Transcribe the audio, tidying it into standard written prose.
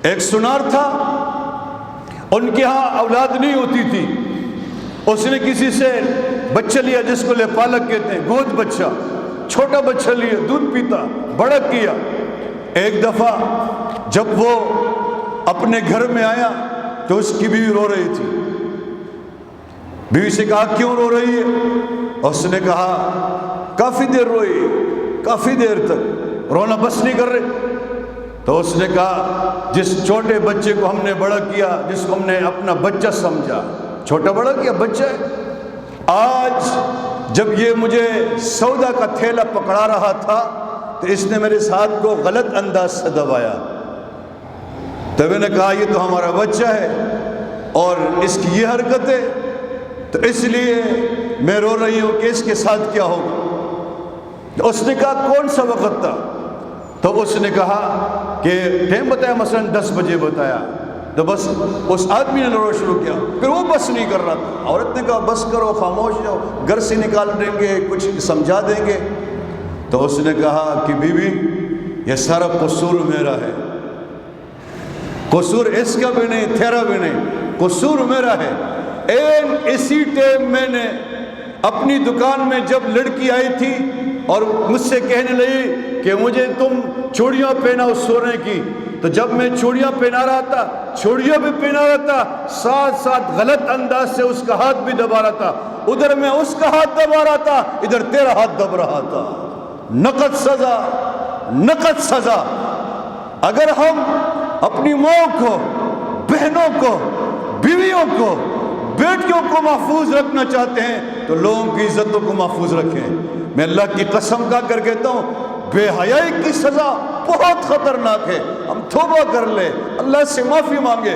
ایک سنار تھا، ان کے ہاں اولاد نہیں ہوتی تھی، اس نے کسی سے بچہ لیا جس کو پالک کہتے ہیں، گود بچہ، چھوٹا بچہ لیا، دودھ پیتا، بڑا کیا۔ ایک دفعہ جب وہ اپنے گھر میں آیا تو اس کی بیوی رو رہی تھی۔ بیوی سے کہا کیوں رو رہی ہے؟ اس نے کہا کافی دیر روئی، کافی دیر تک رونا بس نہیں کر رہے۔ تو اس نے کہا جس چھوٹے بچے کو ہم نے بڑا کیا، جس کو ہم نے اپنا بچہ سمجھا، چھوٹا بڑا کیا، بچہ ہے، آج جب یہ مجھے سودا کا تھیلا پکڑا رہا تھا تو اس نے میرے ساتھ کو غلط انداز سے دبایا۔ تو میں نے کہا یہ تو ہمارا بچہ ہے اور اس کی یہ حرکت ہے، تو اس لیے میں رو رہی ہوں کہ اس کے ساتھ کیا ہوگا۔ اس نے کہا کون سا وقت تھا؟ تو اس نے کہا کہ ٹائم بتایا، مثلا 10 بجے بتایا۔ تو بس اس آدمی نے رونا شروع کیا، پھر وہ بس نہیں کر رہا تھا۔ عورت نے کہا بس کرو، خاموش جاؤ، گھر سے نکال دیں گے، کچھ سمجھا دیں گے۔ تو اس نے کہا کہ بیوی یہ سارا قصور میرا ہے، قصور اس کا بھی نہیں، تیرا بھی نہیں، قصور میرا ہے۔ اسی ٹائم میں نے اپنی دکان میں جب لڑکی آئی تھی اور مجھ سے کہنے لگی کہ مجھے تم چوڑیاں پہناؤ سونے کی، تو جب میں چوڑیاں پہنا رہا تھا، چوڑیاں بھی پہنا رہا تھا، ساتھ ساتھ غلط انداز سے اس کا ہاتھ بھی دبا رہا تھا۔ ادھر میں اس کا ہاتھ دبا رہا تھا، ادھر تیرا ہاتھ دب رہا تھا۔ نقد سزا، نقد سزا۔ اگر ہم اپنی ماں کو، بہنوں کو، بیویوں کو، بیٹیوں کو محفوظ رکھنا چاہتے ہیں تو لوگوں کی عزتوں کو محفوظ رکھیں۔ میں اللہ کی قسم کھا کر کہتا ہوں بے حیائی کی سزا بہت خطرناک ہے۔ ہم توبہ کر لیں، اللہ سے معافی مانگے۔